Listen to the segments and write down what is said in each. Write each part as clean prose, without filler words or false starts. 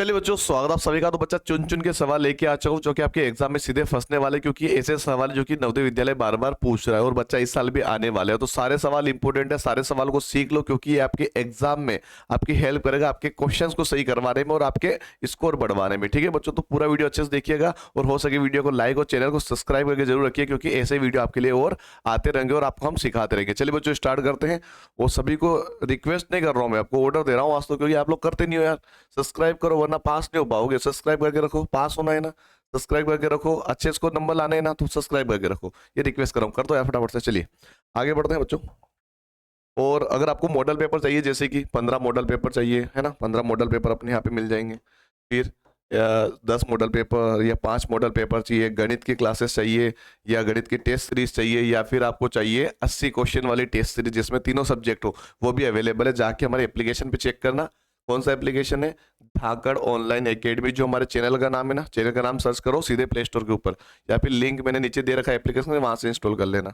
चलिए बच्चों, स्वागत आप सभी का। तो बच्चा चुन चुन के सवाल लेके आ चुका हूं जो कि आपके एग्जाम में सीधे फंसने वाले, क्योंकि ऐसे सवाल जो कि नवोदय विद्यालय बार बार पूछ रहा है और बच्चा इस साल भी आने वाले हैं। तो सारे सवाल इंपॉर्टेंट है, सारे सवाल को सीख लो, क्योंकि ये आपके एग्जाम में आपकी हेल्प करेगा आपके क्वेश्चंस को सही करवाने में और आपके स्कोर बढ़वाने में। ठीक है बच्चों, तो पूरा वीडियो अच्छे से देखिएगा और हो सके वीडियो को लाइक और चैनल को सब्सक्राइब करके जरूर रखिए, क्योंकि ऐसे वीडियो आपके लिए और आते रहेंगे और आपको हम सिखाते रहेंगे। चलिए बच्चों, स्टार्ट करते हैं। वो सभी को रिक्वेस्ट नहीं कर रहा हूँ, मैं आपको ऑर्डर दे रहा हूँ आज तो, क्योंकि आप लोग करते नहीं हो यार। सब्सक्राइब करो वरना पास नहीं हो पाओगे। सब्सक्राइब करके रखो, पास होना है ना, सब्सक्राइब करके रखो। अच्छे इसको नंबर लाने हैं ना, तो सब्सक्राइब करके रखो। ये रिक्वेस्ट कर रहा हूँ, कर दो यार फटाफट से। चलिए आगे बढ़ते हैं बच्चों। और अगर आपको मॉडल पेपर चाहिए, जैसे कि 15 मॉडल पेपर चाहिए है ना, 15 मॉडल पेपर अपने यहाँ पे मिल जाएंगे। फिर 10 मॉडल पेपर या 5 मॉडल पेपर चाहिए, गणित की क्लासेस चाहिए या गणित की टेस्ट सीरीज चाहिए, या फिर आपको चाहिए 80 क्वेश्चन वाली टेस्ट सीरीज जिसमें तीनों सब्जेक्ट हो, वो भी अवेलेबल है। जाके हमारे एप्लीकेशन पे चेक करना। कौन सा एप्लीकेशन है? धाकड़ ऑनलाइन एकेडमी, जो हमारे चैनल का नाम है ना, चैनल का नाम सर्च करो सीधे प्ले स्टोर के ऊपर, या फिर लिंक मैंने नीचे दे रखा है एप्लीकेशन, वहां से इंस्टॉल कर लेना।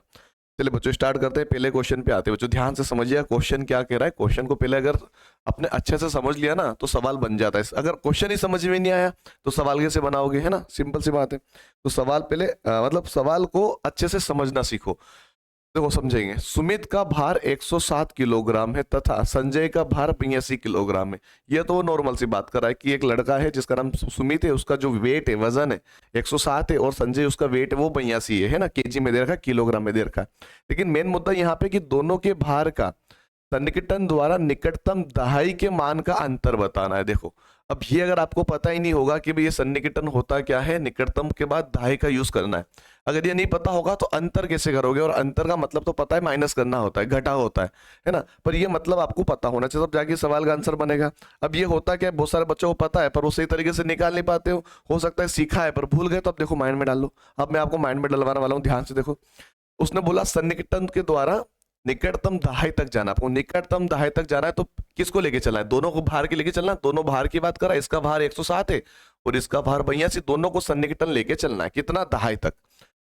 चलिए बच्चों, स्टार्ट करते हैं। पहले क्वेश्चन पे आते हैं बच्चों, ध्यान से समझिए क्वेश्चन क्या कह रहा है। क्वेश्चन को पहले अगर अपने अच्छे से समझ लिया ना तो सवाल बन जाता है। अगर क्वेश्चन ही समझ में नहीं आया तो सवाल कैसे बनाओगे, है ना, सिंपल सी बात है। तो सवाल पहले मतलब सवाल को अच्छे से समझना सीखो। देखो समझेंगे। सुमित का भार 107 किलोग्राम है तथा संजय का भार 82 किलोग्राम है। ये तो वो नॉर्मल सी बात कर रहा है कि एक लड़का है जिसका नाम सुमित है, उसका जो वेट है, वजन है 107 है, और संजय उसका वेट है वो 82 है ना, केजी में दे रखा है, किलोग्राम में दे रखा है। लेकिन मेन मुद्दा यहाँ पे कि दोनों के भार का सन्निकटन द्वारा निकटतम दहाई के मान का अंतर बताना है। देखो अब ये अगर आपको पता ही नहीं होगा कि भाई ये सन्निकटन होता क्या है, निकटतम के बाद दहाई का यूज करना है, अगर ये नहीं पता होगा तो अंतर कैसे करोगे? और अंतर का मतलब तो पता है, माइनस करना होता है, घटा होता है ना। पर ये मतलब आपको पता होना चाहिए, तब जाके सवाल का आंसर बनेगा। अब ये होता क्या है, बहुत सारे बच्चों को पता है पर वो सही तरीके से निकाल नहीं पाते हो सकता है सीखा है पर भूल गए। तो अब देखो माइंड में डाल लो। अब मैं आपको माइंड में डलवाने वाला हूँ, ध्यान से देखो। उसने बोला सन्निकटन के द्वारा निकटतम दहाई तक जाना। आपको निकटतम दहाई तक जाना है तो किसको लेके चलना है? दोनों को भार के लेके चलना है। दोनों भार की बात करा, इसका भार 107 है और इसका भार 82, दोनों को सन्निकटन लेके चलना है। कितना? दहाई तक।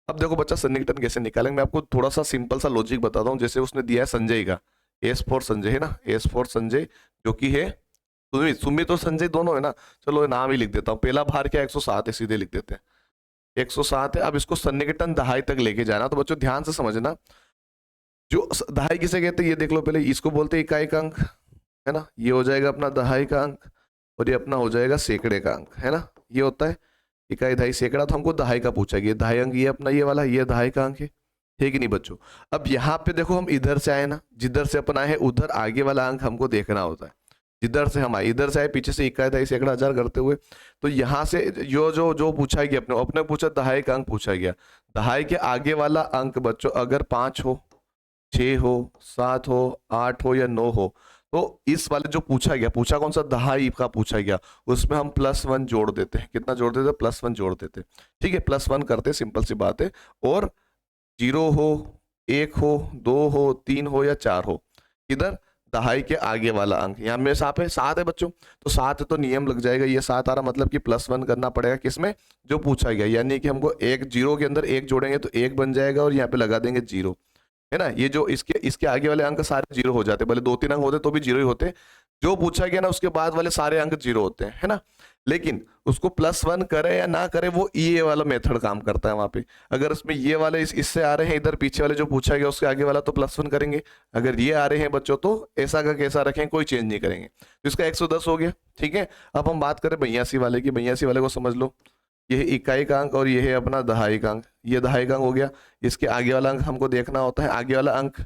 अब देखो बच्चा, सन्निकटन कैसे निकालेंगे, मैं आपको थोड़ा सा सिंपल सा लॉजिक बताता हूँ। जैसे उसने दिया है संजय का, एस फॉर संजय है ना, एस फॉर संजय जो कि है सुमित। सुमित और संजय दोनों है ना। चलो नाम ही लिख देता हूँ। पहला भार क्या 107 है, सीधे लिख देते हैं 107 है। अब इसको सन्निकटन दहाई तक लेके जाना। तो बच्चों ध्यान से समझना, जो दहाई किसे कहते हैं ये देख लो पहले। इसको बोलते हैं इकाई का अंक, है ना, ये हो जाएगा अपना दहाई का अंक, और ये अपना हो जाएगा सैकड़े का अंक, है ना। ये होता है इकाई, दहाई, सैकड़ा। तो हमको दहाई का पूछा गया, दहाई अंक ये अपना, ये वाला, ये दहाई का अंक है, ठीक है नहीं बच्चों। अब यहाँ पे देखो, हम इधर से आए ना, जिधर से अपन आए हैं उधर आगे वाला अंक हमको देखना होता है। जिधर से हम आए, इधर से आए, पीछे से इकाई, दहाई, सैकड़ा, हजार करते हुए, तो यहाँ से जो जो जो पूछा गया अपने पूछा दहाई का अंक पूछा गया। दहाई के आगे वाला अंक बच्चों अगर 5 हो, 6 हो, 7 हो, 8 हो या 9 हो, तो इस वाले जो पूछा गया, पूछा कौन सा? दहाई का पूछा गया, उसमें हम +1 जोड़ देते हैं। कितना जोड़ देते हैं? +1 जोड़ देते हैं। ठीक है, +1 करते, सिंपल सी बात है। और 0 हो, 1 हो, 2 हो, 3 हो या 4 हो, इधर दहाई के आगे वाला अंक, यहाँ में 7 है बच्चों, तो 7 है तो नियम लग जाएगा, ये 7 आ रहा, मतलब कि +1 करना पड़ेगा किसमें? जो पूछा गया। यानी कि हमको एक 0 के अंदर 1 जोड़ेंगे तो 1 बन जाएगा, और यहाँ पे लगा देंगे 0, है ना। ये जो इसके इसके आगे वाले अंक सारे 0 हो जाते, भले 2-3 अंक होते तो भी 0 ही होते। जो पूछा गया ना उसके बाद वाले सारे अंक 0 होते हैं, है ना। लेकिन उसको +1 करे या ना करे, वो ये वाला मेथड काम करता है वहां पे। अगर इसमें ये वाले इससे आ रहे हैं, इधर पीछे वाले जो पूछा गया उसके आगे वाला, तो +1 करेंगे। अगर ये आ रहे हैं बच्चों तो ऐसा का कैसा रखें, कोई चेंज नहीं करेंगे। तो इसका 110 हो गया, ठीक है। अब हम बात करें 82 वाले की। 82 वाले को समझ लो, ये है इकाई का अंक और ये है अपना दहाई का अंक। ये दहाई का अंक हो गया। इसके आगे वाला अंक हमको देखना होता है। आगे वाला अंक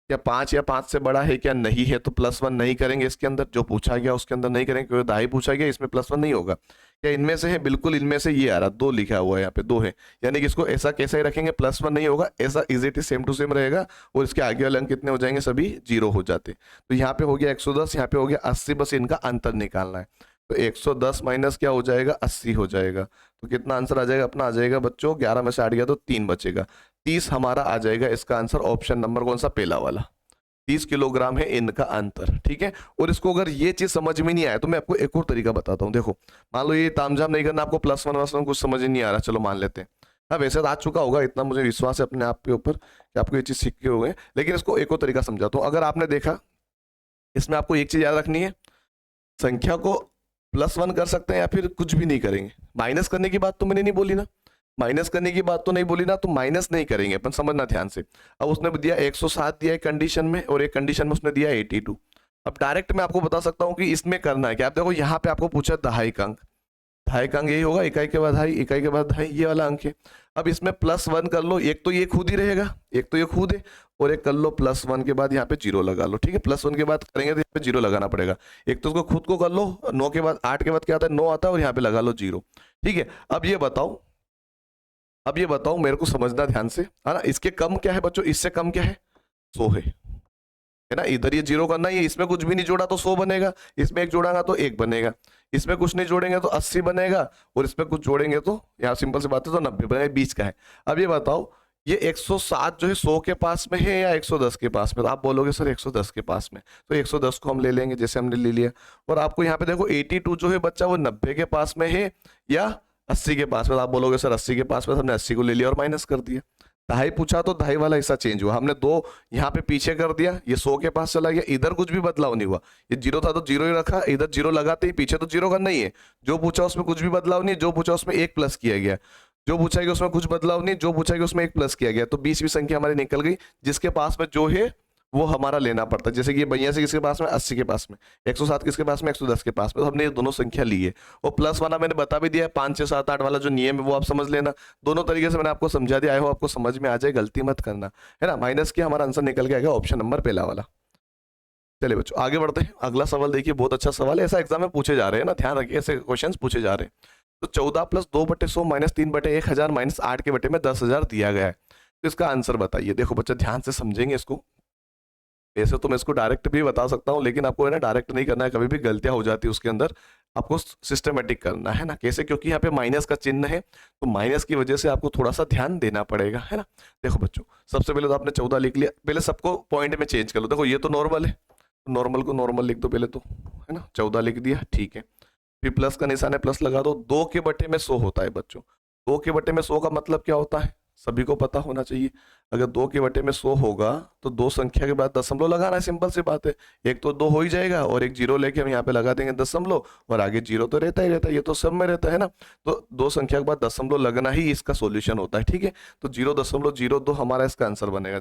क्या 5 या 5 से बड़ा है क्या? नहीं है, तो +1 नहीं करेंगे इसके अंदर। जो पूछा गया उसके अंदर नहीं करेंगे, क्योंकि दहाई पूछा गया, इसमें +1 नहीं होगा। क्या इनमें से है? बिल्कुल इनमें से ये आ रहा, 2 लिखा हुआ है यहाँ पे, 2 है, यानी कि इसको ऐसा कैसा ही रखेंगे, +1 नहीं होगा, ऐसा is it is same to same रहेगा। और इसके आगे वाले अंक कितने हो जाएंगे? सभी 0 हो जाते। तो यहाँ पे हो गया 110, यहाँ पे हो गया 80, बस इनका अंतर निकालना है। तो 110 माइनस क्या हो जाएगा? 80 हो जाएगा। तो कितना आंसर आ जाएगा अपना? आ जाएगा बच्चों 11 में से 8 गया तो 3 बचेगा, 30 हमारा आ जाएगा इसका आंसर। ऑप्शन नंबर कौन सा? पहला वाला। 30 किलोग्राम है इनका अंतर, ठीक है। और इसको अगर ये चीज समझ में नहीं आया तो मैं आपको एक और तरीका बताता हूँ। देखो मान लो ये तामझाम नहीं करना, आपको +1 कुछ समझ ही नहीं आ रहा, चलो मान लेते हैं। हाँ वैसे तो आ चुका होगा, इतना मुझे विश्वास है अपने आप के ऊपर कि आपको ये चीज सीख के हो गए। लेकिन इसको एक और तरीका समझाता हूँ। अगर आपने देखा, इसमें आपको एक चीज याद रखनी है, संख्या को +1 कर सकते हैं या फिर कुछ भी नहीं करेंगे। माइनस करने की बात तो मैंने नहीं बोली ना, माइनस करने की बात तो नहीं बोली ना, तो माइनस नहीं करेंगे अपन, समझना ध्यान से। अब उसने दिया 107 दिया एक कंडीशन में, और एक कंडीशन में उसने दिया 82। अब डायरेक्ट मैं आपको बता सकता हूँ कि इसमें करना है क्या। आप देखो यहाँ पे आपको पूछा दहाई अंक, दहाई का अंक यही होगा, इकाई के बाद दहाई, इकाई के बाद दहाई, ये वाला अंक है। अब इसमें +1 कर लो, एक तो ये खुद ही रहेगा, एक तो ये खुद है, और एक कर लो +1 के बाद यहाँ पे 0 लगा लो, ठीक है। +1 के बाद करेंगे तो यहाँ पे 0 लगाना पड़ेगा। एक तो उसको खुद को कर लो, 9 के बाद 8 के बाद क्या आता है, 9 आता है, और यहाँ पे लगा लो 0, ठीक है। अब ये बताओ मेरे को समझना ध्यान से, है ना। इसके कम क्या है बच्चों, इससे कम क्या है, 100 है ना। इधर ये 0 करना ही है, इसमें कुछ भी नहीं जोड़ा तो 100 बनेगा, इसमें एक जोड़ागा तो 1 बनेगा, इसमें कुछ नहीं जोड़ेंगे तो 80 बनेगा, और इसमें कुछ जोड़ेंगे तो यहाँ सिंपल सी बात है तो 90 बनेगा, बीच का है। अब ये बताओ ये 107 जो है 100 के पास में है या 110 के पास में, तो आप बोलोगे सर 110 के पास में, तो 110 को हम ले लेंगे जैसे हमने ले लिया। और आपको यहाँ पे देखो 82 जो है बच्चा वो 90 के पास में है या 80 के पास में, तो आप बोलोगे सर 80 के पास में, हमने 80 को ले लिया और माइनस कर दिया। दहाई पूछा तो दहाई वाला हिस्सा चेंज हुआ, हमने 2 यहाँ पे पीछे कर दिया, ये 100 के पास चला गया, इधर कुछ भी बदलाव नहीं हुआ, ये 0 था तो 0 ही रखा, इधर 0 लगाते ही पीछे तो 0 करना ही है। जो पूछा उसमें कुछ भी बदलाव नहीं, जो पूछा उसमें 1 प्लस किया गया, जो पूछा गया उसमें कुछ बदलाव नहीं, जो पूछा गया उसमें 1 प्लस किया गया, तो 20वीं संख्या हमारी निकल गई, जिसके पास में जो है वो हमारा लेना पड़ता है। जैसे कि ये भैया से किसके पास में, 80 के पास में, 107 किसके पास में, 110 के पास में, तो हमने ये दोनों संख्या ली है। और प्लस वाला मैंने बता भी दिया है, 5 6 7 8 वाला जो नियम है वो आप समझ लेना। दोनों तरीके से मैंने आपको समझा दिया, आया हो आपको समझ में आ जाए, गलती मत करना, है ना। माइनस किया, हमारा आंसर निकल के आएगा ऑप्शन नंबर पहला वाला। चलिए बच्चों आगे बढ़ते हैं, अगला सवाल देखिए, बहुत अच्छा सवाल है, ऐसा एग्जाम में पूछे जा रहे हैं ना, ध्यान रखिए ऐसे क्वेश्चन पूछे जा रहे हैं। तो 14 + 2/100 - 3/1000 - 8 के बटे में 10,000 दिया गया है, तो इसका आंसर बताइए। देखो बच्चा ध्यान से समझेंगे इसको, ऐसे तो मैं इसको डायरेक्ट भी बता सकता हूँ, लेकिन आपको है ना डायरेक्ट नहीं करना है, कभी भी गलतियां हो जाती है उसके अंदर, आपको सिस्टमेटिक करना है ना। कैसे, क्योंकि यहाँ पे माइनस का चिन्ह है, तो माइनस की वजह से आपको थोड़ा सा ध्यान देना पड़ेगा, है ना। देखो बच्चों सबसे पहले तो आपने 14 लिख लिया, पहले सबको पॉइंट में चेंज कर लो। देखो ये तो नॉर्मल है, नॉर्मल को नॉर्मल लिख दो पहले तो, है ना। 14 लिख दिया, ठीक है। फिर प्लस का निशान है, प्लस लगा दो। 2 के बटे में 100 होता है बच्चों, 2 के बटे में 100 का मतलब क्या होता है, सभी को पता होना चाहिए। अगर 2 के बटे में 100 होगा तो 2 संख्या के बाद दशमलव लगाना है, सिंपल सी बात है। एक तो 2 हो ही जाएगा, और एक 0 लेके हम यहाँ पे लगा देंगे दशमलव, और आगे 0 तो रहता ही रहता है, ये तो सब में रहता है ना। तो 2 संख्या के बाद दशमलव लगना ही इसका सोल्यूशन होता है, ठीक है। तो 0.02 हमारा इसका आंसर बनेगा,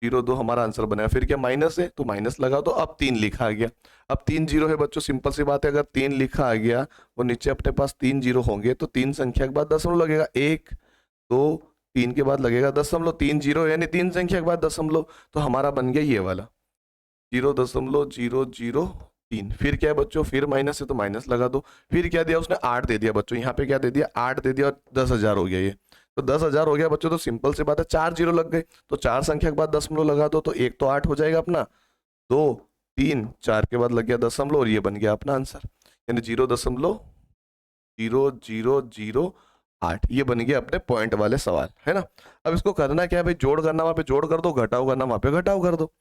0.02 हमारा आंसर बनेगा। फिर क्या माइनस है तो माइनस लगा दो, अब 3 लिखा आ गया। अब 3 0 है बच्चों, सिंपल सी बात है, अगर 3 लिखा आ गया और नीचे अपने पास 3 0 होंगे तो 3 संख्या के बाद दशमलव लगेगा, 1 2 3 के बाद लगेगा दशमलव, 3 0 यानी 3 संख्या के बाद दशमलव, तो हमारा बन गया ये वाला 0.003। फिर क्या है बच्चों, फिर माइनस है तो माइनस लगा दो। फिर क्या दिया उसने, 8 दे दिया बच्चों, यहाँ पे क्या दे दिया, 8 दे दिया, और 10,000 हो गया ये। तो 10,000 हो गया बच्चों, तो सिंपल सी बात है 4 0 लग गए, तो 4 संख्या के बाद दशमलव लगा दो, तो 1 तो 8 हो जाएगा अपना, 2 3 4 के बाद लग गया दशमलव, और ये बन गया अपना आंसर, यानी 0.0008। ये बन गया अपने पॉइंट वाले सवाल, है ना। अब इसको करना क्या है भाई, जोड़ करना वहां पे जोड़ कर दो, घटाव करना वहां पे घटाव कर दो,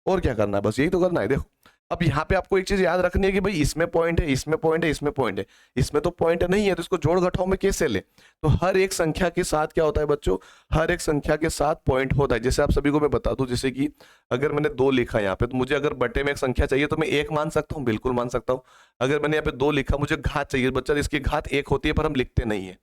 और क्या करना है, बस यही तो करना है। देखो अब यहाँ पे आपको एक चीज याद रखनी है कि भाई इसमें पॉइंट है, इसमें पॉइंट है, इसमें पॉइंट है, इसमें तो पॉइंट नहीं है, तो इसको जोड़ घटाव में कैसे ले। तो हर एक संख्या के साथ क्या होता है बच्चों, हर एक संख्या के साथ पॉइंट होता है। जैसे आप सभी को मैं बता दूं, जैसे कि अगर मैंने 2 लिखा यहाँ पे, तो मुझे अगर बटे में एक संख्या चाहिए तो मैं 1 मान सकता हूँ, बिल्कुल मान सकता हूँ। अगर मैंने यहाँ पे 2 लिखा, मुझे घात चाहिए बच्चा, इसकी घात 1 होती है पर हम लिखते नहीं है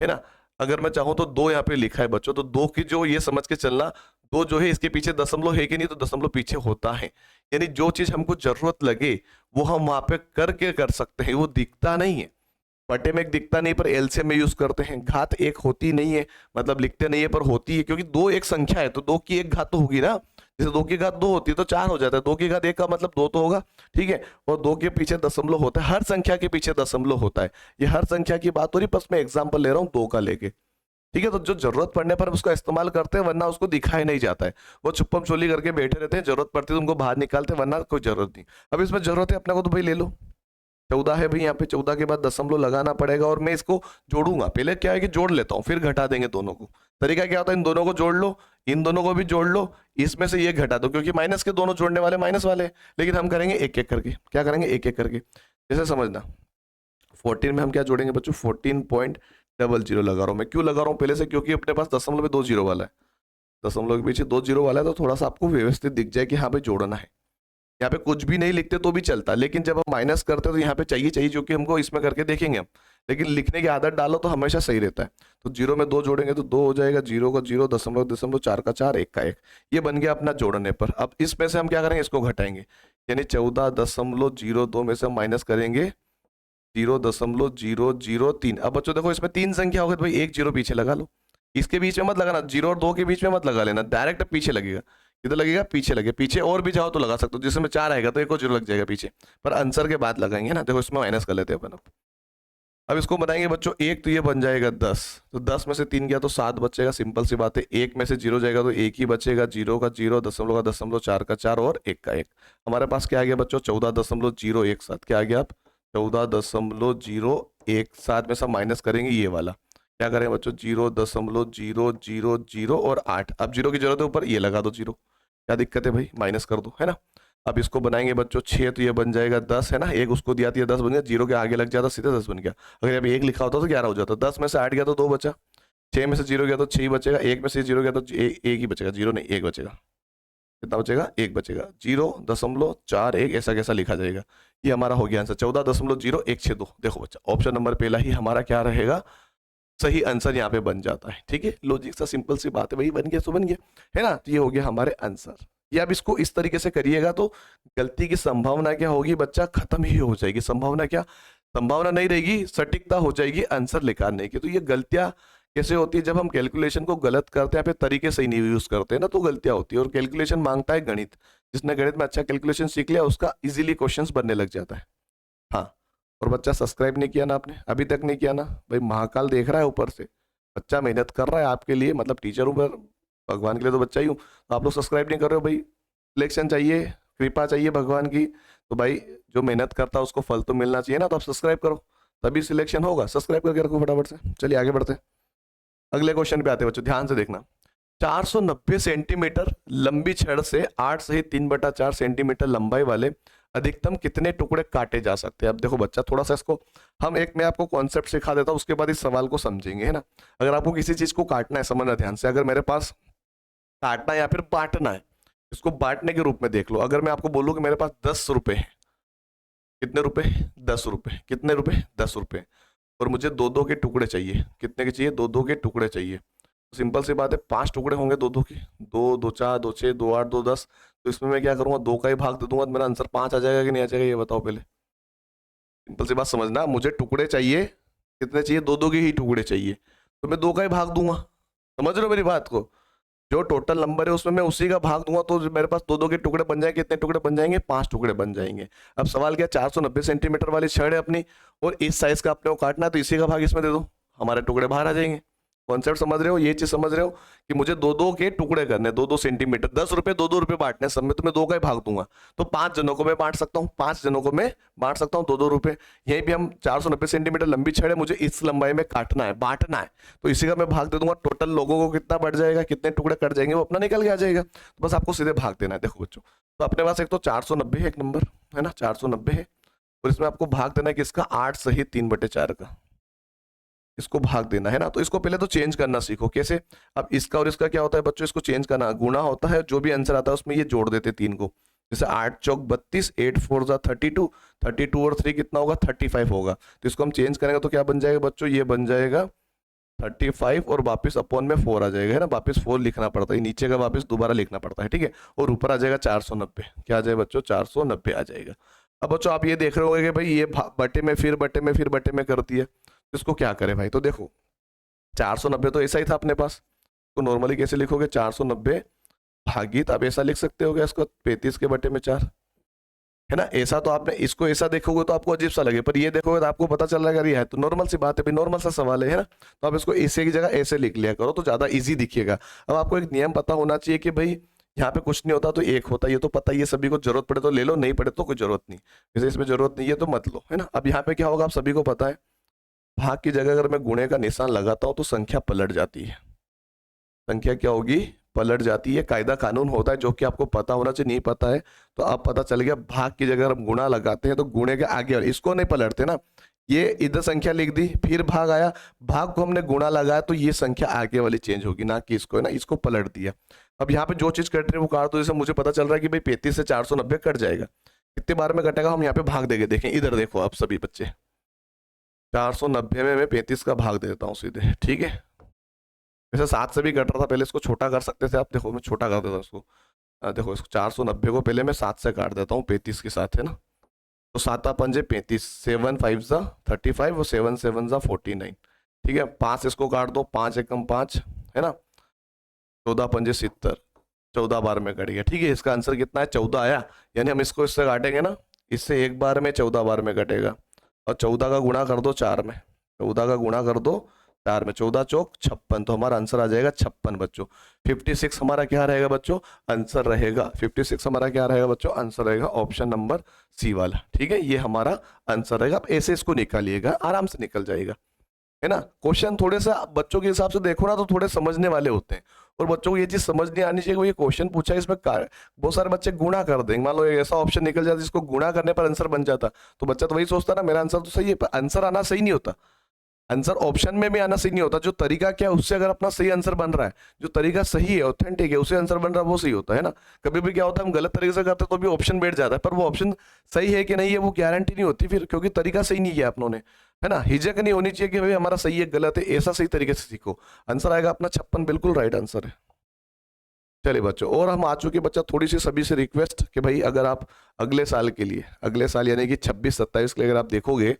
ना। अगर मैं चाहूं तो 2 यहाँ पे लिखा है बच्चों, तो 2 की जो, ये समझ के चलना, 2 जो है इसके पीछे दशमलव है कि नहीं, तो दशमलव पीछे होता है। यानी जो चीज हमको जरूरत लगे वो हम वहां पे करके कर सकते हैं, वो दिखता नहीं है, बटे में एक दिखता नहीं, पर एलसीएम में यूज करते हैं। घात 1 होती नहीं है, मतलब लिखते नहीं है पर होती है, क्योंकि 2 एक संख्या है तो 2 की 1 घात तो होगी ना। जैसे 2 की घात 2 होती है तो 4 हो जाता है, 2 की घात 1 का मतलब 2 तो होगा, ठीक है। और 2 के पीछे दशमलव होता है, हर संख्या के पीछे दशमलव होता है। ये हर संख्या की बात हो रही, बस मैं एग्जाम्पल ले रहा हूँ 2 का लेके, ठीक है। तो जो जरूरत पड़ने पर उसका इस्तेमाल करते हैं, वरना उसको दिखाई नहीं जाता है, वो छुपम छोली करके बैठे रहते हैं, जरूरत पड़ती है तो उनको बाहर निकालते हैं, वरना कोई जरूरत नहीं। अब इसमें जरूरत है अपने को, तो भाई ले लो, 14 है भाई, यहाँ पे 14 के बाद दशमलव लगाना पड़ेगा, और मैं इसको जोड़ूंगा। पहले क्या है कि जोड़ लेता हूँ, फिर घटा देंगे दोनों को। तरीका क्या होता है, इन दोनों को जोड़ लो, इन दोनों को भी जोड़ लो, इसमें से ये घटा दो, क्योंकि माइनस के दोनों जोड़ने वाले माइनस वाले, लेकिन हम करेंगे एक एक करके। क्या करेंगे, एक एक करके। जैसे समझना, 14 में हम क्या जोड़ेंगे बच्चों, 14.00 लगा रहा हूँ मैं। क्यों लगा रहा हूँ पहले से, क्योंकि अपने पास दशमलव में 2 0 वाला है, दशमलव के पीछे 2 0 वाला है, तो थोड़ा सा आपको व्यवस्थित दिख जाए कि हाँ भाई जोड़ना है। यहाँ पे कुछ भी नहीं लिखते तो भी चलता, लेकिन जब हम माइनस करते हैं तो यहाँ पे चाहिए चाहिए, जो कि हमको इसमें करके देखेंगे हम, लेकिन लिखने की आदत डालो तो हमेशा सही रहता है। तो जीरो में दो जोड़ेंगे तो दो हो जाएगा, जीरो का जीरो, दशमलव दशमलव, चार का चार, एक का एक। ये बन गया अपना जोड़ने पर। अब इसमें से हम क्या करेंगे, इसको घटाएंगे, यानी 14.02 में से हम माइनस करेंगे 0.003। अब बच्चों देखो इसमें तीन संख्या होगी तो भाई एक जीरो पीछे लगा लो, इसके बीच में मत लगाना, जीरो और दो के बीच में मत लगा लेना, डायरेक्ट पीछे लगेगा। किधर लगेगा, पीछे लगे, पीछे और भी जाओ तो लगा सकते हो, जिसमें चार आएगा तो एक और जीरो लग जाएगा पीछे, पर आंसर के बाद लगाएंगे ना। देखो इसमें माइनस कर लेते हैं अपन। अब इसको बनाएंगे बच्चों एक, तो ये बन जाएगा 10, तो 10 में से 3 गया तो 7 बचेगा, सिंपल सी बात है। एक में से जीरो जाएगा तो एक ही बचेगा, जीरो का जीरो, दशमलव का दशमलव, चार का चार और एक का एक। हमारे पास क्या आ गया बच्चों, 14.017। क्या आ गया आप, 14.017 में से माइनस करेंगे ये वाला, क्या करें बच्चों, 0.0000 और 8। अब जीरो की जरूरत है ऊपर, ये लगा दो जीरो, क्या दिक्कत है भाई, माइनस कर दो, है ना। अब इसको बनाएंगे बच्चों 6, तो ये बन जाएगा 10, है ना, एक उसको दिया था 10 बन गया, जीरो के आगे लग जाता सीधे 10 बन गया। अगर अभी एक लिखा होता तो 11 हो जाता। 10 में से 8 गया तो 2 बचा, 6 में से जीरो गया तो 6 ही बचेगा, एक में से जीरो गया तो एक ही बचेगा, जीरो नहीं एक बचेगा। कितना बचेगा, एक बचेगा, 0.41 ऐसा कैसा लिखा जाएगा। ये हमारा हो गया आंसर 14.0162। देखो बच्चा ऑप्शन नंबर पहला ही हमारा क्या रहेगा, सही आंसर यहाँ पे बन जाता है। ठीक है, लॉजिक सा सिंपल सी बात है, वही बन गया तो बन गया, है ना। तो ये हो गया हमारे आंसर। ये अब इसको इस तरीके से करिएगा तो गलती की संभावना क्या होगी बच्चा, खत्म ही हो जाएगी। संभावना क्या, संभावना नहीं रहेगी, सटीकता हो जाएगी आंसर निकालने की। तो ये गलतियां कैसे होती है, जब हम कैलकुलेशन को गलत करते हैं, फिर तरीके सही नहीं यूज करते हैं ना, तो गलतियां होती है। और कैलकुलेशन मांगता है गणित, जिसने गणित में अच्छा कैलकुलेशन सीख लिया उसका इजीली क्वेश्चंस बनने लग जाता है। हाँ, और बच्चा सब्सक्राइब नहीं किया ना आपने, अभी तक नहीं किया ना भाई, महाकाल देख रहा है ऊपर से, बच्चा मेहनत कर रहा है आपके लिए, मतलब टीचर हूँ पर भगवान के लिए तो बच्चा ही हूँ। तो आप लोग सब्सक्राइब नहीं कर रहे हो भाई, सिलेक्शन चाहिए, कृपा चाहिए भगवान की, तो भाई जो मेहनत करता है उसको फल तो मिलना चाहिए ना, तो आप सब्सक्राइब करो तभी सिलेक्शन होगा। सब्सक्राइब करके रखो फटाफट से। चलिए आगे बढ़ते हैं, अगले क्वेश्चन पे आते हैं बच्चों, ध्यान से देखना। 490 सेंटीमीटर लंबी छड़ से 8 सहित 3/4 सेंटीमीटर लंबाई वाले अधिकतम कितने टुकड़े काटे जा सकते हैं। अब देखो बच्चा थोड़ा सा इसको हम एक, मैं आपको कॉन्सेप्ट सिखा देता हूँ, उसके बाद इस सवाल को समझेंगे, है ना। अगर आपको किसी चीज को काटना है, समझना ध्यान से, अगर मेरे पास काटना है या फिर बांटना है, इसको बांटने के रूप में देख लो। अगर मैं आपको बोलूँ कि मेरे पास 10 रुपए है, कितने रुपए, 10 रुपए, कितने रुपए, 10 रुपए, और मुझे दो दो के टुकड़े चाहिए, कितने के चाहिए, दो दो के टुकड़े चाहिए। तो सिंपल सी बात है, 5 टुकड़े होंगे दो दो के, 2 2 4 2 6 2 8 2 10। तो इसमें मैं क्या करूंगा, 2 का ही भाग दे दूंगा, तो मेरा आंसर 5 आ जाएगा कि नहीं आ जाएगा, ये बताओ पहले। सिंपल सी बात समझना, मुझे टुकड़े चाहिए, कितने चाहिए, दो दो के ही टुकड़े चाहिए, तो मैं 2 का ही भाग दूंगा। समझ रहे हो मेरी बात को, जो टोटल नंबर है उसमें मैं उसी का भाग दूंगा, तो मेरे पास दो दो के टुकड़े बन जाएंगे। कितने टुकड़े बन जाएंगे, 5 टुकड़े बन जाएंगे। अब सवाल क्या, 490 सेंटीमीटर वाली छड़ है अपनी, और इस साइज का अपने को काटना है, तो इसी का भाग इसमें दे दो, हमारे टुकड़े बाहर आ जाएंगे। कॉन्सेप्ट समझ रहे हो, ये चीज समझ रहे हो कि मुझे दो दो के टुकड़े करने, 2 2 सेंटीमीटर, 10 रुपए, 2 2 रुपए बांटने सब में, तो मैं 2 का ही भाग दूंगा। तो 5 जनों को मैं बांट सकता हूँ, 5 जनों को मैं बांट सकता हूँ 2 2 रुपए। यहीं भी हम 490 सेंटीमीटर लंबी छड़ है, मुझे इस लंबाई में काटना है, बांटना है, तो इसी का मैं भाग दे दूंगा। टोटल लोगों को कितना बढ़ जाएगा, कितने टुकड़े कट जाएंगे, वो अपना निकल के आ जाएगा। तो बस आपको सीधे भाग देना है। देखो बच्चों, तो अपने पास एक तो 490 है, एक नंबर है ना, 490 है, और इसमें आपको भाग देना है किसका, 8 सहित 3/4 का, इसको भाग देना है ना। तो इसको पहले तो चेंज करना सीखो, कैसे। अब इसका और इसका क्या होता है बच्चों, इसको चेंज करना, गुणा होता है, जो भी आंसर आता है उसमें ये जोड़ देते 3 को। जैसे 8 चौक 32, 8 4 जा 32, 32 और 3 कितना होगा, 35 होगा। तो इसको हम चेंज करेंगे तो क्या बन जाएगा बच्चों, ये बन जाएगा 35, और वापस अपॉन में 4 आ जाएगा, है ना, वापस 4 लिखना पड़ता है, नीचे का वापस दोबारा लिखना पड़ता है, ठीक है। और ऊपर आ जाएगा 490, क्या आ जाएगा बच्चों, 490 आ जाएगा। अब बच्चों आप ये देख रहे होंगे कि भाई ये बटे में फिर बटे में फिर बटे में करती है, तो इसको क्या करें भाई। तो देखो 490 तो ऐसा ही था अपने पास, तो नॉर्मली कैसे लिखोगे, 490 भागित, आप ऐसा लिख सकते हो इसको 35 के बटे में 4, है ना। ऐसा तो आपने इसको ऐसा देखोगे तो आपको अजीब सा लगे, पर ये देखोगे तो आपको पता चल रहा है, ये है तो नॉर्मल सी बात है भाई, नॉर्मल सा सवाल है ना। तो आप इसको ऐसे की जगह ऐसे लिख लिया करो तो ज्यादा इजी दिखिएगा। अब आपको एक नियम पता होना चाहिए कि भाई यहाँ पे कुछ नहीं होता तो एक होता है, ये तो पता ही है सभी को, जरूरत पड़े तो ले लो, नहीं पड़े तो कोई जरूरत नहीं, जैसे इसमें जरूरत नहीं है तो मत लो, है ना। अब यहाँ पे क्या होगा आप सभी को पता है, भाग की जगह अगर मैं गुणे का निशान लगाता हूं तो संख्या पलट जाती है, संख्या क्या होगी, पलट जाती है। कायदा कानून होता है जो कि आपको पता होना चाहिए, नहीं पता है तो अब पता चल गया। भाग की जगह हम गुणा लगाते हैं तो गुणे के आगे, और इसको नहीं पलटते ना, ये इधर संख्या लिख दी, फिर भाग आया, भाग को हमने गुणा लगाया तो ये संख्या आगे वाली चेंज होगी, ना कि इसको, है ना, इसको पलट दिया। अब यहाँ पे जो चीज कट रही है वो काट दो। जैसे मुझे पता चल रहा है कि भाई 35 से 490 कट जाएगा, कितने बार में कटेगा, हम यहाँ पे भाग देंगे। देखें इधर देखो आप सभी बच्चे, 490 में मैं 35 का भाग दे देता हूँ सीधे, ठीक है। वैसे 7 से भी कट रहा था, पहले इसको छोटा कर सकते थे आप, देखो मैं छोटा कर देता हूँ इसको। देखो इसको 490 को पहले मैं 7 से काट देता हूँ 35 के साथ, है ना। तो 7 पंजे 35, 7 5 जा 35 और 7 7 जा 49, ठीक है। 5 इसको काट दो, 5 एकम 5, है ना। 14 पंजे 70, 14 बार में कट गया, ठीक है। इसका आंसर कितना है, 14 आया। यानी हम इसको इससे काटेंगे ना, इससे एक बार में 14 बार में कटेगा, और 14 का गुणा कर दो 4 में, 14 का गुणा कर दो 4 में, 14 चौक 56, तो हमारा आंसर आ जाएगा 56 बच्चों। 56 हमारा क्या रहेगा बच्चों, आंसर रहेगा 56 हमारा क्या रहेगा बच्चों, आंसर रहेगा ऑप्शन नंबर सी वाला, ठीक है। ये हमारा आंसर रहेगा। आप ऐसे इसको निकालिएगा, आराम से निकल जाएगा, है ना। क्वेश्चन थोड़े से बच्चों के हिसाब से देखो ना तो थोड़े समझने वाले होते हैं, और बच्चों को ये चीज समझ नहीं आनी चाहिए। वो ये क्वेश्चन पूछा है, इसमें बहुत सारे बच्चे गुणा कर देंगे। मान लो एक ऐसा ऑप्शन निकल जाता जिसको गुणा करने पर आंसर बन जाता, तो बच्चा तो वही सोचता ना मेरा आंसर तो सही है, पर आंसर आना सही नहीं होता। आंसर ऑप्शन में भी आना सही नहीं होता। जो तरीका क्या है उससे अगर अपना सही आंसर बन रहा है, जो तरीका सही है ऑथेंटिक है उसे आंसर बन रहा है वो सही होता है ना। कभी भी क्या होता है हम गलत तरीके से करते हैं तो भी ऑप्शन बैठ जाता है, पर वो ऑप्शन सही है कि नहीं है वो गारंटी नहीं होती फिर, क्योंकि तरीका सही नहीं किया अपनों ने, है ना। हिचक नहीं होनी चाहिए कि भाई हमारा सही है गलत है, ऐसा सही तरीके से सीखो। आंसर आएगा अपना 56, बिल्कुल राइट आंसर है। चलिए बच्चों, और हम आ चुके बच्चा, थोड़ी सी सभी से रिक्वेस्ट कि भाई अगर आप अगले साल के लिए, अगले साल यानी कि 26-27 के लिए अगर आप देखोगे,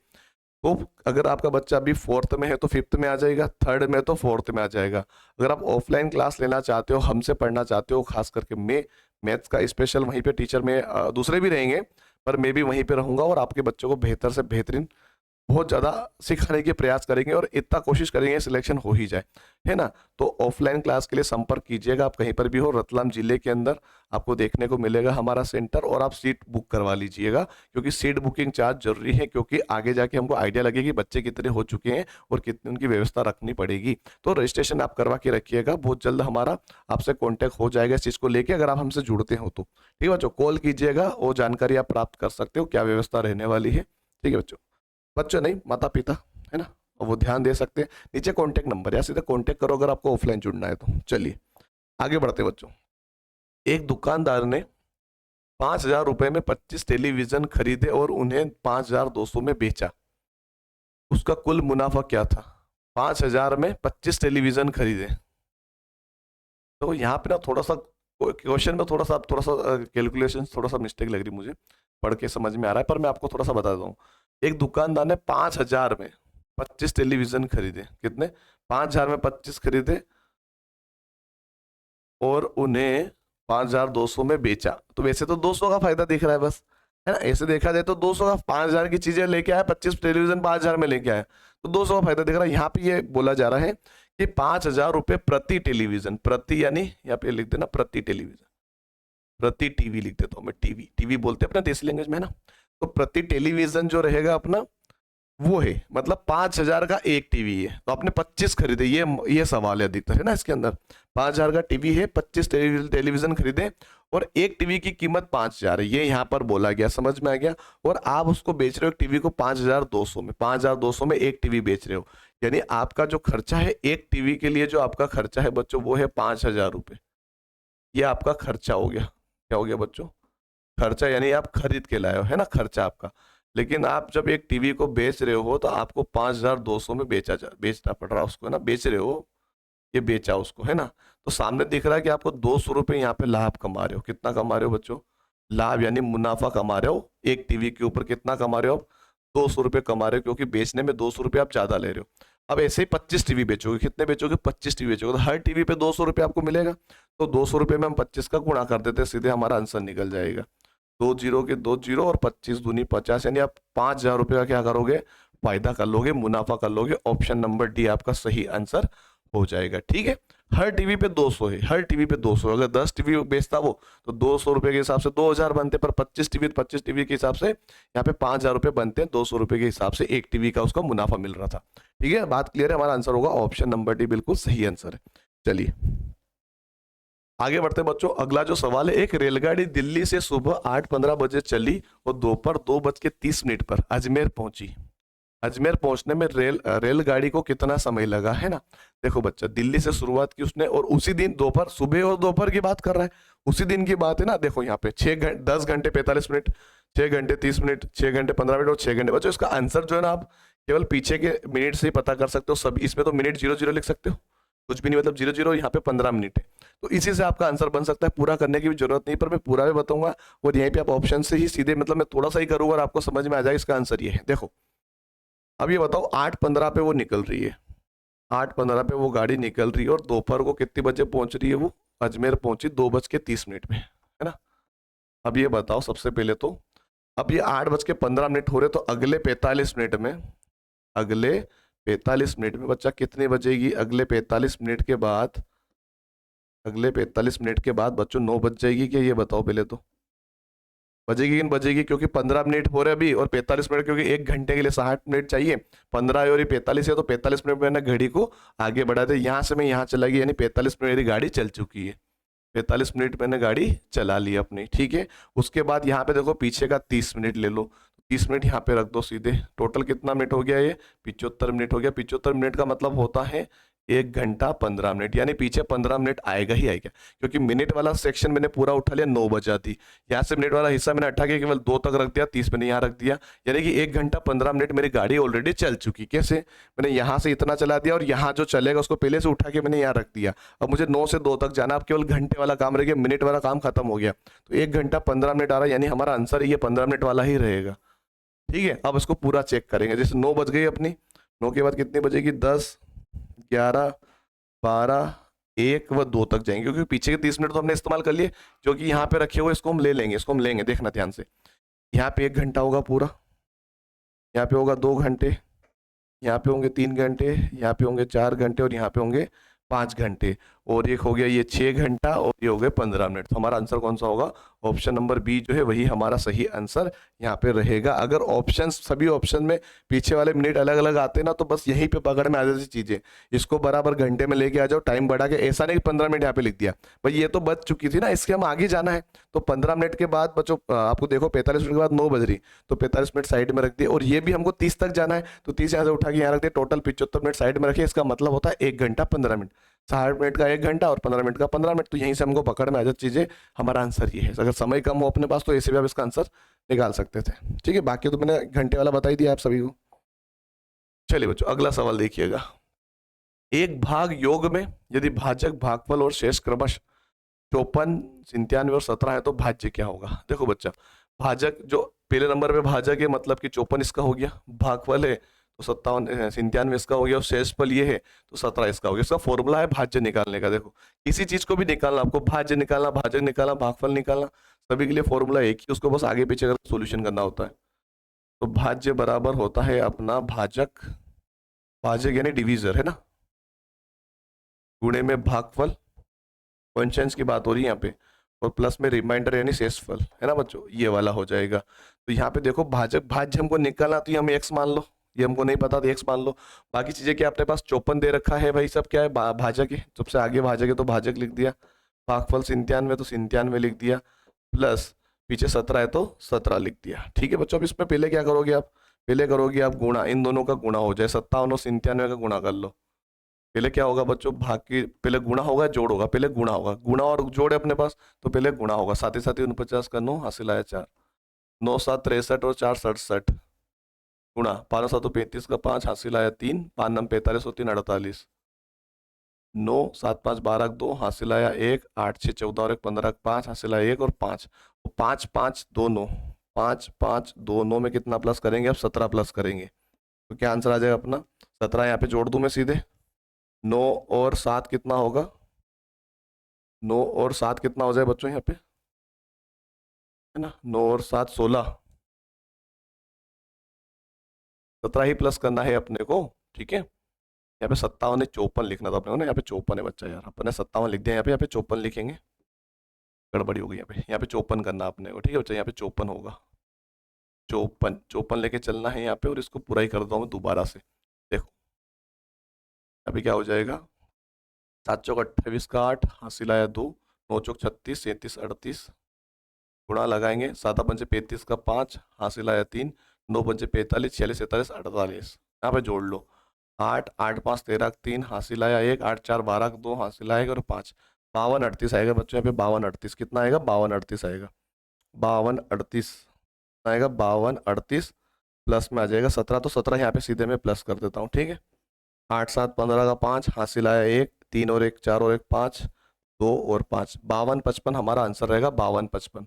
तो अगर आपका बच्चा अभी 4th में है तो 5th में आ जाएगा, 3rd में तो 4th में आ जाएगा। अगर आप ऑफलाइन क्लास लेना चाहते हो, हमसे पढ़ना चाहते हो, खास करके मैं मैथ्स का स्पेशल वहीं पे टीचर में, दूसरे भी रहेंगे पर मैं भी वहीं पे रहूंगा, और आपके बच्चों को बेहतर से बेहतरीन बहुत ज़्यादा सिखाने के प्रयास करेंगे, और इतना कोशिश करेंगे सिलेक्शन हो ही जाए, है ना। तो ऑफलाइन क्लास के लिए संपर्क कीजिएगा, आप कहीं पर भी हो, रतलाम जिले के अंदर आपको देखने को मिलेगा हमारा सेंटर, और आप सीट बुक करवा लीजिएगा, क्योंकि सीट बुकिंग चार्ज जरूरी है, क्योंकि आगे जाके हमको आइडिया लगे कि बच्चे कितने हो चुके हैं और कितनी उनकी व्यवस्था रखनी पड़ेगी। तो रजिस्ट्रेशन आप करवा के रखिएगा, बहुत जल्द हमारा आपसे कॉन्टैक्ट हो जाएगा इस चीज़ को लेकर, अगर आप हमसे जुड़ते हो तो, ठीक है बच्चों। कॉल कीजिएगा, वो जानकारी आप प्राप्त कर सकते हो क्या व्यवस्था रहने वाली है, ठीक है बच्चों। बच्चों नहीं, माता पिता, है ना, और वो ध्यान दे सकते हैं। नीचे कांटेक्ट नंबर है, सीधे कांटेक्ट करो अगर आपको ऑफलाइन जुड़ना है तो। चलिए आगे बढ़ते बच्चों। एक दुकानदार ने 5,000 रुपए में 25 टेलीविजन खरीदे और उन्हें 5,200 में बेचा, उसका कुल मुनाफा क्या था। 5,000 में 25 टेलीविजन खरीदे, तो यहाँ पे ना थोड़ा सा क्वेश्चन में थोड़ा सा कैलकुलेशन थोड़ा सा मिस्टेक लग रही मुझे, पढ़ के समझ में आ रहा है पर मैं आपको थोड़ा सा बता दूं। एक दुकानदार ने 5,000 में 25 टेलीविजन खरीदे, कितने, 5,000 में 25 खरीदे और उन्हें 5,200 में बेचा। तो वैसे तो 200 का फायदा दिख रहा है बस, है ना। ऐसे देखा जाए तो 200 का, 5,000 की चीजें लेके आया, 25 टेलीविजन 5,000 में लेके आया, तो 200 का फायदा दिख रहा है। यहाँ पे ये बोला जा रहा है कि 5,000 रुपये प्रति टेलीविजन, प्रति यानी यहाँ पे लिख देना प्रति टेलीविजन, प्रति टीवी लिख देता हूँ मैं, टीवी टीवी बोलते हैं अपना देसी लैंग्वेज में, है ना। तो प्रति टेलीविजन जो रहेगा अपना वो है, मतलब 5,000 का एक टीवी है तो आपने 25 खरीदे, ये सवाल है अधिकतर, है ना इसके अंदर। 5,000 का टीवी है, 25 टेलीविजन खरीदे और एक टीवी की कीमत 5,000 है, ये यहाँ पर बोला गया, समझ में आ गया। और आप उसको बेच रहे हो एक टीवी को 5,200 में, 5,200 में एक टीवी बेच रहे हो, यानी आपका जो खर्चा है एक टीवी के लिए, जो आपका खर्चा है बच्चों वो है 5,000 रुपये। ये आपका खर्चा हो गया, क्या हो गया बच्चों, खर्चा, यानी आप खरीद के लाए हो, है ना, खर्चा आपका। लेकिन आप जब एक टीवी को बेच रहे हो तो आपको 5,200 में बेचना पड़ रहा है उसको, है ना, बेच रहे हो, ये बेचा उसको, है ना। तो सामने दिख रहा है कि आपको 200 रुपये यहाँ पे लाभ कमा रहे हो। कितना कमा रहे हो बच्चों, लाभ यानी मुनाफा कमा रहे हो, एक टीवी के ऊपर कितना कमा रहे हो आप, 200 रुपये कमा रहे हो, क्योंकि बेचने में 200 रुपये आप ज्यादा ले रहे हो। अब ऐसे ही 25 टीवी बेचोगे, कितने बेचोगे, 25 टीवी बेचोगे, तो हर टीवी पे 200 रुपये आपको मिलेगा। तो 200 रुपये में हम 25 का गुणा कर देते, सीधे हमारा आंसर निकल जाएगा। 2 जीरो के 2 जीरो और 25 दूनी 50, यानी आप 5,000 रुपये का क्या करोगे, फायदा कर लोगे, मुनाफा कर लोगे। ऑप्शन नंबर डी आपका सही आंसर हो जाएगा, ठीक है। हर टीवी पे 200 है, हर टीवी पे 200, अगर 10 टीवी बेचता वो तो 200 रुपये के हिसाब से 2,000 बनते, पर 25 टीवी के हिसाब से यहाँ पे 5,000 रुपये बनते हैं, 200 रुपये के हिसाब से एक टीवी का उसका मुनाफा मिल रहा था, ठीक है। बात क्लियर है, हमारा आंसर होगा ऑप्शन नंबर डी, बिल्कुल सही आंसर है। चलिए आगे बढ़ते बच्चों, अगला जो सवाल है, एक रेलगाड़ी दिल्ली से सुबह 8:15 बजे चली और दोपहर 2:30 पर अजमेर पहुंची। अजमेर पहुंचने में रेलगाड़ी को कितना समय लगा, है ना। देखो बच्चा, दिल्ली से शुरुआत की उसने और उसी दिन दोपहर, सुबह और दोपहर की बात कर रहा है, उसी दिन की बात है ना। देखो यहाँ पे 10 घंटे 45 मिनट, 6 घंटे 30 मिनट, 6 घंटे 15 मिनट और 6 घंटे। बच्चों इसका आंसर जो है ना, आप केवल पीछे के मिनट से ही पता कर सकते हो। सब इसमें तो मिनट 00 लिख सकते हो, कुछ भी नहीं, मतलब 00, यहाँ पे 15 मिनट है। तो इसी से आपका आंसर बन सकता है, पूरा करने की भी जरूरत नहीं, पर मैं पूरा भी बताऊंगा। और यहीं पे आप ऑप्शन से ही सीधे, मतलब मैं थोड़ा सा ही करूंगा और आपको समझ में आ जाएगा इसका आंसर ये है। देखो अब ये बताओ, 8:15 पे वो निकल रही है, 8:15 पे वो गाड़ी निकल रही है और दोपहर को कितने बजे पहुंच रही है वो, अजमेर पहुंची 2:30 में, है ना। अब ये बताओ सबसे पहले तो, अब ये 8:15 हो रहे, तो अगले 45 मिनट में, अगले 45 मिनट में बच्चा कितने बजेगी, अगले 45 मिनट के बाद, अगले 45 मिनट के बाद बच्चों 9 बज जाएगी क्या, ये बताओ पहले तो। बजेगी कि नहीं बजेगी, क्योंकि 15 मिनट हो रहे अभी और 45 मिनट, क्योंकि 1 घंटे के लिए 60 मिनट चाहिए। 15 और 45 है, तो 45 मिनट में ना घड़ी को आगे बढ़ाते, यहाँ से मैं यहाँ चला गया, यानी 45 मिनट मेरी गाड़ी चल चुकी है। 45 मिनट मैंने गाड़ी चला ली अपनी, ठीक है। उसके बाद यहाँ पे देखो पीछे का 30 मिनट ले लो, 30 मिनट यहाँ पे रख दो सीधे। टोटल कितना मिनट हो गया, ये 75 मिनट हो गया। 75 मिनट का मतलब होता है 1 घंटा 15 मिनट, यानी पीछे 15 मिनट आएगा ही आएगा, क्योंकि मिनट वाला सेक्शन मैंने पूरा उठा लिया 9 बजा थी। यहाँ से मिनट वाला हिस्सा मैंने हटा के केवल 2 तक रख दिया, 30 मिनट यहाँ रख दिया, यानी कि 1 घंटा 15 मिनट मेरी गाड़ी ऑलरेडी चल चुकी। कैसे, मैंने यहाँ से इतना चला दिया और यहाँ जो चलेगा उसको पहले से उठा के मैंने यहाँ रख दिया। अब मुझे 9 से 2 तक जाना, अब केवल घंटे वाला काम रह गया, मिनट वाला काम खत्म हो गया। तो 1 घंटा 15 मिनट आ रहा है, यानी हमारा आंसर ये 15 मिनट वाला ही रहेगा, ठीक है। अब इसको पूरा चेक करेंगे, जैसे 9 बज गई अपनी, 9 के बाद कितनी बजेगी, 10, 11, 12, 1 व 2 तक जाएंगे, क्योंकि पीछे के 30 मिनट तो हमने इस्तेमाल कर लिए, जो कि यहाँ पे रखे हुए, इसको हम ले लेंगे, इसको हम लेंगे, देखना ध्यान से। यहाँ पे 1 घंटा होगा पूरा, यहाँ पे होगा 2 घंटे, यहाँ पे होंगे 3 घंटे, यहाँ पे होंगे 4 घंटे और यहाँ पे होंगे 5 घंटे, और एक हो गया ये 6 घंटा और ये हो गए 15 मिनट। तो हमारा आंसर कौन सा होगा, ऑप्शन नंबर बी जो है वही हमारा सही आंसर यहाँ पे रहेगा। अगर ऑप्शन, सभी ऑप्शन में पीछे वाले मिनट अलग अलग आते ना, तो बस यहीं पे पकड़ में आ जाती चीजें। इसको बराबर घंटे में लेके आ जाओ, टाइम बढ़ा के, ऐसा नहीं कि 15 मिनट यहाँ पे लिख दिया भाई, ये तो बच चुकी थी ना, इसके हम आगे जाना है। तो 15 मिनट के बाद बच्चों आपको देखो 45 मिनट के बाद 9 बज रही, तो 45 मिनट साइड में रख दिए, और ये भी हमको 30 तक जाना है, तो 30 यहाँ से उठा के यहाँ रख दिया, टोटल 75 मिनट साइड में रखे। इसका मतलब होता है 1 घंटा 15 मिनट, 60 मिनट का 1 घंटा और 15 मिनट का 15 मिनट। तो यहीं से हमको पकड़ में आ जाती चीजें, हमारा आंसर ये है। अगर समय कम हो अपने पास तो ऐसे भी आप इसका आंसर निकाल सकते थे, ठीक है। बाकी तो मैंने घंटे वाला बता ही दिया आप सभी को। चलिए बच्चों अगला सवाल देखिएगा। एक भाग योग में यदि भाजक, भागफल और शेष क्रमश 54, 97 और 17 है, तो भाज्य क्या होगा। देखो बच्चा, भाजक जो पहले नंबर पे भाजक है, मतलब कि 54 इसका हो गया, भागफल है तो 57, 97 इसका हो गया, और शेषफल ये है तो 17 इसका हो गया। इसका फॉर्मूला है भाज्य निकालने का। देखो किसी चीज को भी निकालना, आपको भाज्य निकालना, भाजक निकालना, भागफल निकालना, सभी के लिए फॉर्मूला एक ही, उसको बस आगे पीछे कर सोल्यूशन करना होता है। तो भाज्य बराबर होता है अपना भाजक, भाजक यानी डिवीजर है ना, गुणे में भागफल, क्वेश्चंस की बात हो रही है यहाँ पे, और प्लस में रिमाइंडर यानी शेषफल, है ना बच्चों, ये वाला हो जाएगा। तो यहाँ पे देखो भाजक, भाज्य हमको निकालना, तो ये हम एक्स मान लो, ये हमको नहीं पता तो एक्स मान लो। बाकी चीजें क्या अपने पास 54 दे रखा है भाई, सब क्या है भाजक है, सबसे आगे भाजक है तो भाजक लिख दिया, भागफल 97 तो 97 लिख दिया, प्लस पीछे 17 है तो 17 लिख दिया, ठीक है बच्चों। अब इसमें पहले क्या करोगे आप, पहले करोगे आप गुणा, इन दोनों का गुणा हो जाए, 57 और 97 का गुणा कर लो। पहले क्या होगा बच्चों, भाग की पहले गुणा होगा, जोड़ होगा, पहले गुणा होगा, गुणा और जोड़ है अपने पास, तो पहले गुणा होगा, साथ ही 49 का 9 हासिल आया 4, 9 7 63 और 4 67, गुणा 5 7 35 का 5 हासिल आया 3, 5 9 45 और 3 48, 9 7 5 12 2 हासिल आया 1, 8 6 14 और 1 15 5 हासिल आया 1 और 5, 5 5 2 9, 5 5 2 9 में कितना प्लस करेंगे, अब 17 प्लस करेंगे, तो क्या आंसर आ जाएगा अपना 17। यहाँ पे जोड़ दूं मैं सीधे, 9 और 7 कितना होगा, 9 और 7 कितना हो जाए बच्चों यहाँ पे, है ना, 9 और 7 16, 17 ही प्लस करना है अपने को, ठीक है। यहाँ पे 57 है, 54 लिखना था अपने को ना, यहाँ पे 54 है बच्चा, यार अपने 57 लिख दिया, यहाँ पे 54 लिखेंगे, गड़बड़ी हो गई यहाँ पे 54 करना अपने को, ठीक है बच्चा, यहाँ पे 54 होगा, 54 लेके चलना है यहाँ पे, और इसको पूरा ही कर दूँ मैं दोबारा से। देखो अभी क्या हो जाएगा, 7 चौक 28 का 8 हासिल आया 2, 9 चौक 36 37 38, गुणा लगाएंगे, 7 पंचे 35 का 5 हासिल आया 3, 9 पंचे 45, 46, 47, 48, यहाँ पे जोड़ लो। 8, 8 5 13, 3 हासिल आया 1, 8 4 12, 2 हासिल आएगा और 5, 52 38 आएगा बच्चों। यहाँ पे 52 38 कितना आएगा? 52 38 आएगा। 52 38 आएगा, 52 38 प्लस में आ जाएगा 17, तो 17 यहाँ पे सीधे मैं प्लस कर देता हूँ, ठीक है। 8 7 15 का 5 हासिल आया 1, 3 और 1 4 और 1 5, 2 और 5, 52 55 हमारा आंसर रहेगा। 52 55,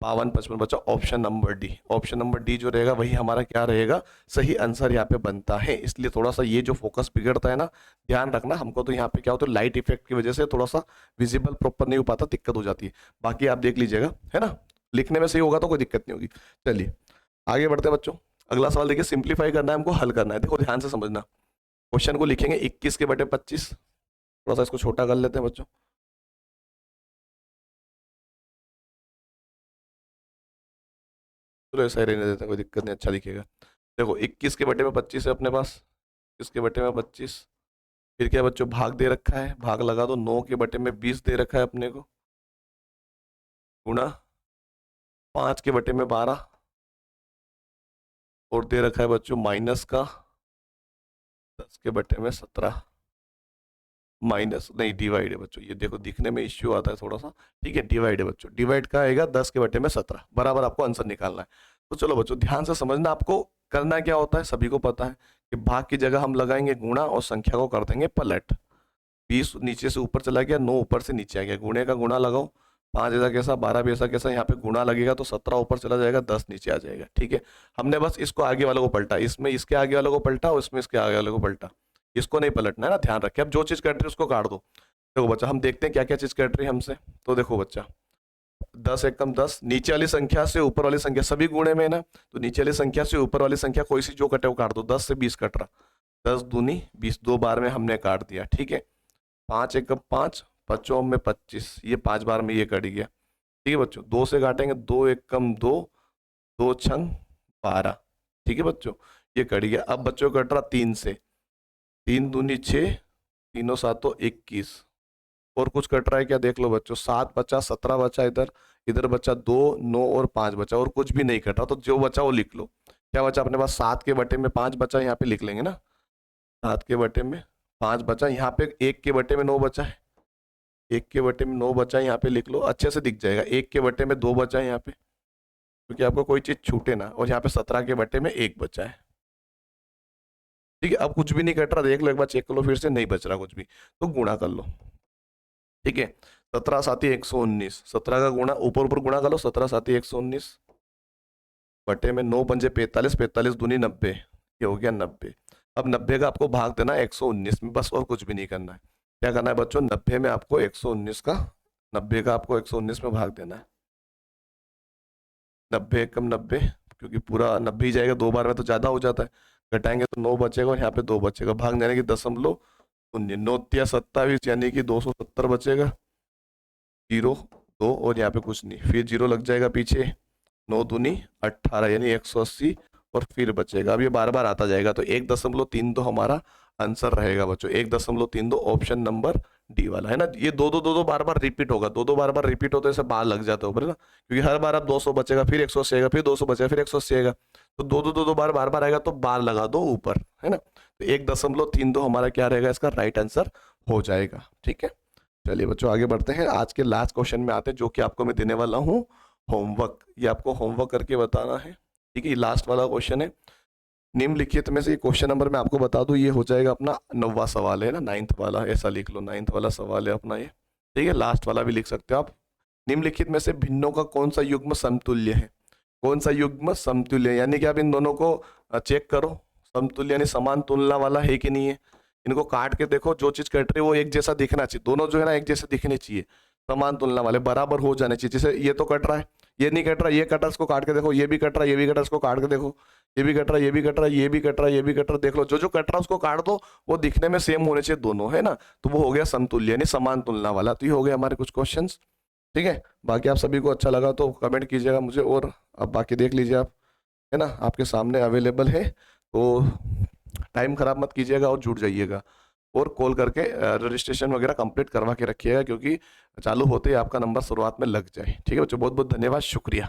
52 55 बच्चा option number D. Option number D जो रहेगा वही हमारा क्या रहेगा? सही आंसर यहाँ पे बनता है। इसलिए थोड़ा सा ये जो फोकस बिगड़ता है ना, ध्यान रखना। हमको तो यहाँ पे क्या होता है, लाइट इफेक्ट की वजह से थोड़ा सा विजिबल प्रॉपर नहीं हो पाता, दिक्कत हो जाती है। बाकी आप देख लीजिएगा, है ना, लिखने में सही होगा तो कोई दिक्कत नहीं होगी। चलिए आगे बढ़ते हैं बच्चों। अगला सवाल देखिए, सिंप्लीफाई करना है हमको, हल करना है। देखो ध्यान से समझना, क्वेश्चन को लिखेंगे 21 के बटे 25। थोड़ा सा इसको छोटा कर लेते हैं बच्चों। चलो ऐसा ही रहने देते हैं, कोई दिक्कत नहीं, अच्छा दिखेगा। देखो 21 के बटे में 25 है अपने पास, 21 के बटे में 25, फिर क्या बच्चों, भाग दे रखा है, भाग लगा दो। 9 के बटे में 20 दे रखा है अपने को, गुणा 5 के बटे में 12, और दे रखा है बच्चों माइनस का 10 के बटे में 17, माइनस नहीं डिवाइड है बच्चों। ये देखो दिखने में इश्यू आता है थोड़ा सा, ठीक है, डिवाइड है बच्चों। डिवाइड का आएगा 10 के बटे में 17, बराबर आपको आंसर निकालना है। तो चलो बच्चों ध्यान से समझना, आपको करना क्या होता है सभी को पता है कि भाग की जगह हम लगाएंगे गुणा और संख्या को कर देंगे पलट। 20 नीचे से ऊपर चला गया, 9 ऊपर से नीचे आ गया, गुणे का गुणा लगाओ। 5 ऐसा कैसा, 12 भी ऐसा कैसा, यहाँ पे गुणा लगेगा तो 17 ऊपर चला जाएगा, 10 नीचे आ जाएगा, ठीक है। हमने बस इसको आगे वालों को पलटा, इसमें इसके आगे वालों को पलटा और इसमें इसके आगे वालों को पलटा, इसको नहीं पलटना है ना, ध्यान रखें। अब जो चीज कट रही है उसको काट दो। देखो बच्चा हम देखते हैं क्या क्या चीज कट रही है हमसे। तो देखो बच्चा 10 एकम 10, नीचे वाली संख्या से ऊपर वाली संख्या सभी गुणे में है ना, तो नीचे वाली संख्या से ऊपर वाली संख्या कोई सी जो कटे वो काट दो। 10 से 20 कट रहा, 10 दूनी 20, 2 बार में हमने काट दिया, ठीक है। 5 एकम 5, 5 में 25, ये 5 बार में ये कट गया, ठीक है बच्चों। 2 से काटेंगे, 2 एकम 2, 2 छंग 12, ठीक है बच्चों, ये कट गया। अब बच्चों कट रहा 3 से, 3 दूनी 6, तीनों सातों 21, और कुछ कट रहा है क्या देख लो बच्चों। 7 बचा, 17 बचा, इधर इधर बचा 2, 9 और 5 बचा, और कुछ भी नहीं कट रहा, तो जो बचा वो लिख लो। क्या बचा अपने पास? 7 के बटे में 5 बचा, यहाँ पे लिख लेंगे ना, 7 के बटे में 5 बचा। यहाँ पे 1 के बटे में 9 बचा है, 1 के बटे में 9 बचा है, यहाँ पे लिख लो, अच्छे से दिख जाएगा। 1 के बटे में 2 बचा है यहाँ पे, क्योंकि आपको कोई चीज छूटे ना, और यहाँ पे 17 के बटे में 1 बचा है, ठीक है। अब कुछ भी नहीं कट रहा, देख लो एक बार, चेक कर लो फिर से, नहीं बच रहा कुछ भी, तो गुणा कर लो, ठीक है। 17 साथी 119, 17 का गुणा ऊपर ऊपर गुणा कर लो, 17 साथी 119 बटे में 9 पंजे 45, 45 दूनी 90, ये हो गया 90। अब 90 का आपको भाग देना है 119 में, बस, और कुछ भी नहीं करना है। क्या करना है बच्चों, 90 में आपको 119 का, 90 का आपको 119 में भाग देना है। 90 एकम 90, क्योंकि पूरा 90 ही जाएगा, 2 बार में तो ज्यादा हो जाता है, घटाएंगे तो 9 बचेगा और यहाँ पे 2 बचेगा, भाग जाने की 0.9 यानी कि 270 बचेगा, 0 2 और यहाँ पे कुछ नहीं, फिर 0 लग जाएगा पीछे, 9 दूनी 18 यानी 180, और फिर बचेगा। अब ये बार बार आता जाएगा, तो 1.32 हमारा आंसर रहेगा बच्चों, 1.32 ऑप्शन नंबर डी वाला, है ना। ये दो बार बार रिपीट होगा, दो बार बार रिपीट होते ऐसे बार लग जाते हो ना, क्योंकि हर बार आप 200 बचेगा, फिर 180 आएगा, फिर 200 बचेगा, फिर 180 आएगा, तो दो बार बार बार आएगा, तो बार लगा दो ऊपर, है ना। तो 1.32 हमारा क्या रहेगा, इसका राइट आंसर हो जाएगा, ठीक है। चलिए बच्चों आगे बढ़ते हैं, आज के लास्ट क्वेश्चन में आते हैं, जो कि आपको मैं देने वाला हूँ होमवर्क। ये आपको होमवर्क करके बताना है, ठीक है। ये लास्ट वाला क्वेश्चन है, निम्नलिखित में से क्वेश्चन नंबर मैं आपको बता दूं, ये हो जाएगा अपना 9वां सवाल है ना, 9th वाला, ऐसा लिख लो, 9th वाला सवाल है अपना ये, ठीक है। लास्ट वाला भी लिख सकते हो आप। निम्नलिखित में से भिन्नों का कौन सा युग्म समतुल्य है? कौन सा युग्म समतुल्य है, यानी कि आप इन दोनों को चेक करो, समतुल्य यानी समान तुलना वाला है कि नहीं है। इनको काट के देखो, जो चीज कट रही है वो एक जैसा दिखना चाहिए, दोनों जो है ना एक जैसे दिखने चाहिए, समान तुलना वाले बराबर हो जाने चाहिए। जैसे ये तो कट रहा है, ये नहीं कट रहा, ये कट रहा, इसको काट के देखो, ये भी कट रहा, ये भी कट रहा, इसको काट के देखो, ये भी कट रहा, ये भी कट रहा, ये भी कट रहा, ये भी कट रहा, देख लो, जो जो कट रहा है उसको काट दो, वो दिखने में सेम होने चाहिए दोनों, है ना, तो वो हो गया समतुल्य यानी समान तुलना वाला। तो ये हो गया हमारे कुछ क्वेश्चंस, ठीक है। बाकी आप सभी को अच्छा लगा तो कमेंट कीजिएगा मुझे, और अब बाकी देख लीजिए आप, है ना, आपके सामने अवेलेबल है, तो टाइम खराब मत कीजिएगा और जुड़ जाइएगा, और कॉल करके रजिस्ट्रेशन वगैरह कंप्लीट करवा के रखिएगा, क्योंकि चालू होते ही आपका नंबर शुरुआत में लग जाए, ठीक है बच्चों। बहुत बहुत धन्यवाद, शुक्रिया।